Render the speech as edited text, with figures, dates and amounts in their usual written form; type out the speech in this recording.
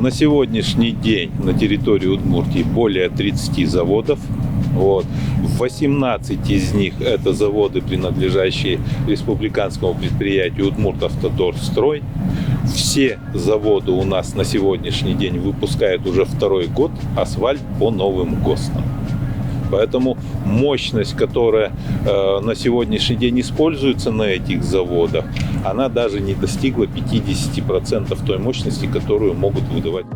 На сегодняшний день на территории Удмуртии более 30 заводов. Вот. 18 из них это заводы, принадлежащие республиканскому предприятию Удмуртавтодорстрой. Все заводы у нас на сегодняшний день выпускают уже второй год асфальт по новым ГОСТам. Поэтому мощность, которая на сегодняшний день используется на этих заводах, она даже не достигла 50% той мощности, которую могут выдавать.